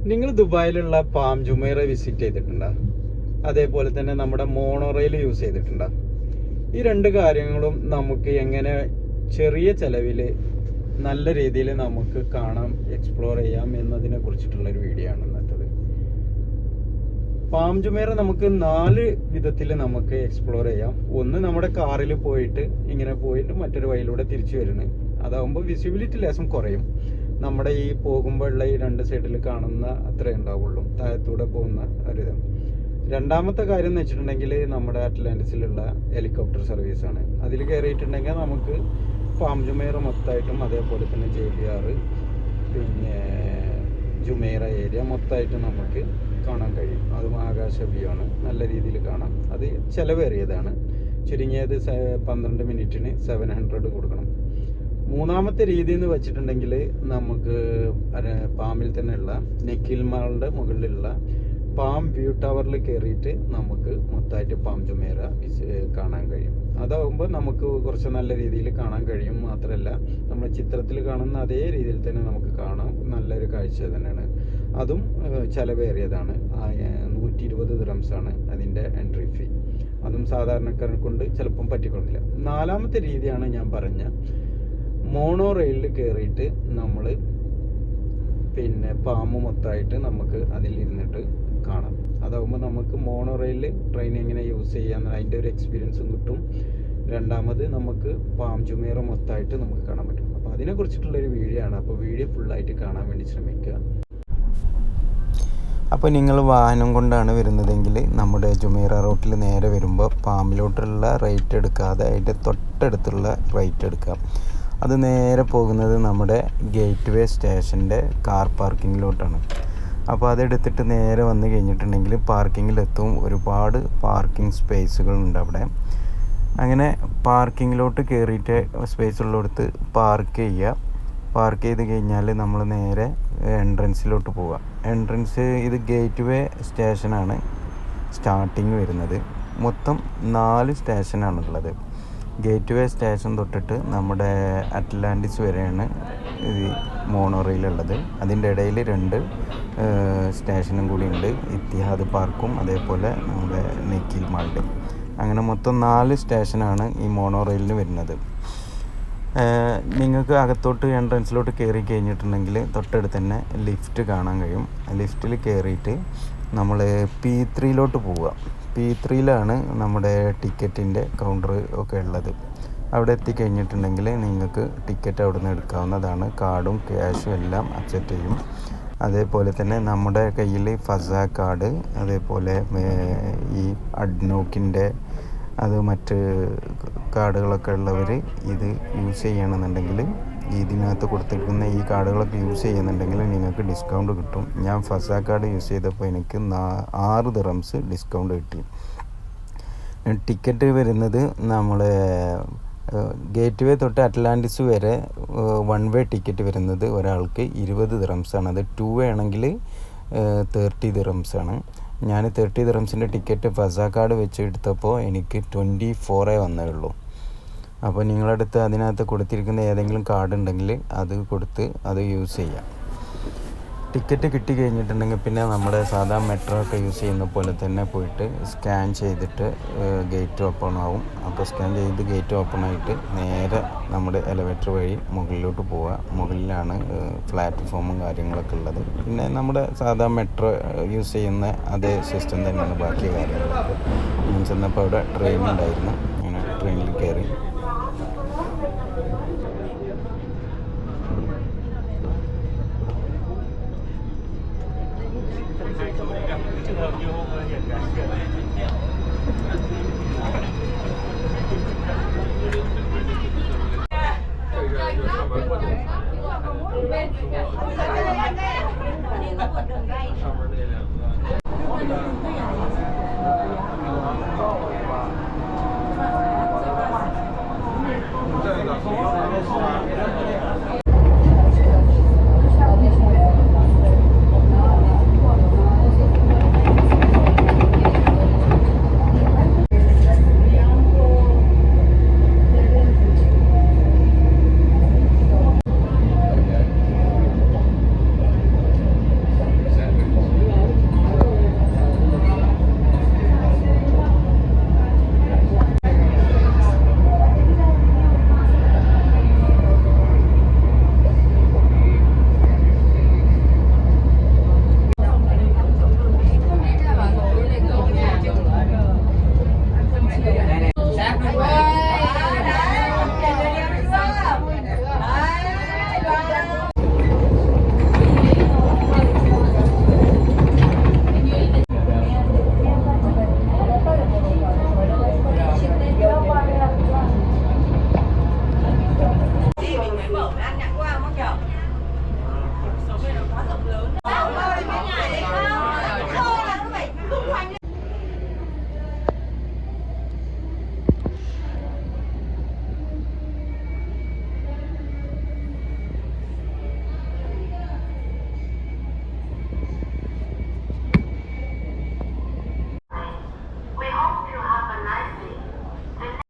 നിങ്ങൾ ദുബായിലുള്ള palm Jumeirah visit ചെയ്തിട്ടുണ്ടോ? അതേപോലെ തന്നെ നമ്മുടെ മോണോറെയിൽ യൂസ് ചെയ്തിട്ടുണ്ടോ? ഈ രണ്ട് കാര്യങ്ങളും നമുക്ക് എങ്ങനെ ചെറിയ ചെലവിൽ നല്ല രീതിയിൽ നമുക്ക് കാണാം, എക്സ്പ്ലോർ ചെയ്യാം എന്നതിനെ കുറിച്ചിട്ടുള്ളൊരു വീഡിയോ ആണ് ഇന്നത്തത്. പാം ജുമൈറ നമുക്ക് 4 വിധത്തിൽ നമുക്ക് എക്സ്പ്ലോർ ചെയ്യാം. ഒന്ന്, നമ്മുടെ കാറിൽ പോയിട്ട് ഇങ്ങനെ പോയിട്ട് മറ്റൊരു വഴിയിലൂടെ തിരിച്ചു വരുന്നത്. അതാവുമ്പോൾ വിസിബിലിറ്റി ലേശം കുറയും. നമ്മുടെ ഈ പോകുമ്പോഴുള്ള ഈ 2 സൈഡിൽ കാണുന്ന അത്രേ ഉണ്ടാവുള്ളൂ, താഴത്തൂടെ പോകുന്ന ഒരിത്. രണ്ടാമത്തെ കാര്യം എന്ന് വെച്ചിട്ടുണ്ടെങ്കിൽ നമ്മുടെ അറ്റ്ലാന്റിസിലുള്ള ഹെലികോപ്റ്റർ സർവീസാണ്. അതിൽ കയറിയിട്ടുണ്ടെങ്കിൽ നമുക്ക് പാം ജുമൈറ മൊത്തമായിട്ടും അതേപോലെ തന്നെ JBR പിന്നെ ജുമൈറ ഏരിയ മൊത്തമായിട്ട് നമുക്ക് കാണാൻ കഴിയും. അതും ആകാശ വ്യൂ ആണ്, നല്ല രീതിയിൽ കാണാം. അത് ചിലവേറിയതാണ്. ചുരുങ്ങിയത് 12 മിനിറ്റിന് 700 കൊടുക്കണം. മൂന്നാമത്തെ രീതി എന്ന് വെച്ചിട്ടുണ്ടെങ്കിൽ നമുക്ക് പാമിൽ തന്നെയുള്ള നെക്കിൽ മാളിൻ്റെ മുകളിലുള്ള പാം വ്യൂ ടവറിൽ കയറിയിട്ട് നമുക്ക് മൊത്തമായിട്ട് പാം ജുമൈറ കാണാൻ കഴിയും. അതാവുമ്പോൾ നമുക്ക് കുറച്ച് നല്ല രീതിയിൽ കാണാൻ കഴിയും. മാത്രമല്ല, നമ്മൾ ചിത്രത്തിൽ കാണുന്ന അതേ രീതിയിൽ തന്നെ നമുക്ക് കാണാം. നല്ലൊരു കാഴ്ച തന്നെയാണ്. അതും ചിലവേറിയതാണ്. 120 ദിറംസാണ് അതിൻ്റെ എൻട്രി ഫീ. അതും സാധാരണക്കാരെ കൊണ്ട് ചിലപ്പം പറ്റിക്കൊള്ളില്ല. നാലാമത്തെ രീതിയാണ് ഞാൻ പറഞ്ഞ മോണോ റെയിലിൽ കയറിയിട്ട് നമ്മൾ പിന്നെ പാമ്പ് മൊത്തമായിട്ട് നമുക്ക് അതിലിരുന്നിട്ട് കാണാം. അതാകുമ്പോൾ നമുക്ക് മോണോ റെയിലിൽ ട്രെയിൻ എങ്ങനെ യൂസ് ചെയ്യാൻ അതിൻ്റെ ഒരു എക്സ്പീരിയൻസും കിട്ടും. രണ്ടാമത് നമുക്ക് പാം ജുമൈറ മൊത്തമായിട്ട് നമുക്ക് കാണാൻ പറ്റും. അപ്പോൾ അതിനെക്കുറിച്ചിട്ടുള്ളൊരു വീഡിയോ ആണ്. അപ്പോൾ വീഡിയോ ഫുള്ളായിട്ട് കാണാൻ വേണ്ടി ശ്രമിക്കുക. അപ്പോൾ നിങ്ങൾ വാഹനം കൊണ്ടാണ് വരുന്നതെങ്കിൽ നമ്മുടെ ജുമൈറ റൂട്ടിൽ നേരെ വരുമ്പോൾ പാമ്പിലോട്ടുള്ള റൈറ്റ് എടുക്കാതെ അതിൻ്റെ തൊട്ടടുത്തുള്ള റൈറ്റ് എടുക്കാം. അത് നേരെ പോകുന്നത് നമ്മുടെ ഗേറ്റ് വേ സ്റ്റേഷൻ്റെ കാർ പാർക്കിങ്ങിലോട്ടാണ്. അപ്പോൾ അതെടുത്തിട്ട് നേരെ വന്നു കഴിഞ്ഞിട്ടുണ്ടെങ്കിൽ പാർക്കിങ്ങിലെത്തും. ഒരുപാട് പാർക്കിംഗ് സ്പേസുകളുണ്ട് അവിടെ. അങ്ങനെ പാർക്കിങ്ങിലോട്ട് കയറിയിട്ട് സ്പേസ് ഉള്ളിടത്ത് പാർക്ക് ചെയ്യുക. പാർക്ക് ചെയ്ത് കഴിഞ്ഞാൽ നമ്മൾ നേരെ എൻട്രൻസിലോട്ട് പോവുക. എൻട്രൻസ് ഇത് ഗേറ്റ് വേ സ്റ്റേഷനാണ് സ്റ്റാർട്ടിങ് വരുന്നത്. മൊത്തം 4 സ്റ്റേഷനാണുള്ളത്. ഗേറ്റ് വേ സ്റ്റേഷൻ തൊട്ടിട്ട് നമ്മുടെ അറ്റ്ലാന്റിസ് വരെയാണ് ഈ മോണോറെയിലുള്ളത്. അതിൻ്റെ ഇടയിൽ 2 സ്റ്റേഷനും കൂടി ഉണ്ട്, ഇത്തിഹാദ് പാർക്കും അതേപോലെ നമ്മുടെ നെക്കിൽ മാൾഡും. അങ്ങനെ മൊത്തം 4 സ്റ്റേഷനാണ് ഈ മോണോറെയിലിന് വരുന്നത്. നിങ്ങൾക്ക് അകത്തോട്ട് എൻട്രൻസിലോട്ട് കയറി കഴിഞ്ഞിട്ടുണ്ടെങ്കിൽ തൊട്ടടുത്ത് തന്നെ ലിഫ്റ്റ് കാണാൻ കഴിയും. ലിഫ്റ്റിൽ കയറിയിട്ട് നമ്മൾ P3 പോവുക. P3 നമ്മുടെ ടിക്കറ്റിൻ്റെ കൗണ്ടർ ഒക്കെ ഉള്ളത്. അവിടെ എത്തിക്കഴിഞ്ഞിട്ടുണ്ടെങ്കിൽ നിങ്ങൾക്ക് ടിക്കറ്റ് അവിടെ നിന്ന് എടുക്കാവുന്നതാണ്. കാർഡും ക്യാഷും എല്ലാം അക്സെപ്റ്റ് ചെയ്യും. അതേപോലെ തന്നെ നമ്മുടെ കയ്യിൽ ഫസ കാർഡ്, അതേപോലെ ഈ അഡ്നോക്കിൻ്റെ അത് മറ്റ് കാർഡുകളൊക്കെ ഉള്ളവർ ഇത് യൂസ് ചെയ്യണമെന്നുണ്ടെങ്കിൽ ഇതിനകത്ത് കൊടുത്തിരിക്കുന്ന ഈ കാർഡുകളൊക്കെ യൂസ് ചെയ്യുന്നുണ്ടെങ്കിൽ നിങ്ങൾക്ക് ഡിസ്കൗണ്ട് കിട്ടും. ഞാൻ ഫസ കാർഡ് യൂസ് ചെയ്തപ്പോൾ എനിക്ക് 6 ദിറംസ് ഡിസ്കൗണ്ട് കിട്ടി. ടിക്കറ്റ് വരുന്നത് നമ്മൾ ഗേറ്റ് വേ തൊട്ട് അറ്റ്ലാന്റിസ് വരെ 1 വേ ടിക്കറ്റ് വരുന്നത് ഒരാൾക്ക് 20 ദിറംസാണ്. അത് 2 വേ ആണെങ്കിൽ 30 ദിറംസാണ്. ഞാൻ 30 ദിറംസിൻ്റെ ടിക്കറ്റ് ഫസ കാർഡ് വെച്ച് എടുത്തപ്പോൾ എനിക്ക് 24 വന്നേ ഉള്ളൂ. അപ്പോൾ നിങ്ങളടുത്ത് അതിനകത്ത് കൊടുത്തിരിക്കുന്ന ഏതെങ്കിലും കാർഡ് ഉണ്ടെങ്കിൽ അത് കൊടുത്ത് അത് യൂസ് ചെയ്യാം. ടിക്കറ്റ് കിട്ടി കഴിഞ്ഞിട്ടുണ്ടെങ്കിൽ പിന്നെ നമ്മുടെ സാധാ മെട്രോ ഒക്കെ യൂസ് ചെയ്യുന്ന പോലെ തന്നെ പോയിട്ട് സ്കാൻ ചെയ്തിട്ട് ഗേറ്റ് ഓപ്പൺ ആവും. അപ്പോൾ സ്കാൻ ചെയ്ത് ഗേറ്റ് ഓപ്പൺ ആയിട്ട് നേരെ നമ്മുടെ എലവേറ്റർ വഴി മുകളിലോട്ട് പോവുക. മുകളിലാണ് പ്ലാറ്റ്ഫോമും കാര്യങ്ങളൊക്കെ ഉള്ളത്. പിന്നെ നമ്മുടെ സാധാ മെട്രോ യൂസ് ചെയ്യുന്ന അതേ സിസ്റ്റം തന്നെയാണ് ബാക്കി കാര്യങ്ങളൊക്കെ. ഞാൻ ചെന്നപ്പോൾ അവിടെ ട്രെയിൻ ഉണ്ടായിരുന്നു. അങ്ങനെ ട്രെയിനിൽ കയറി.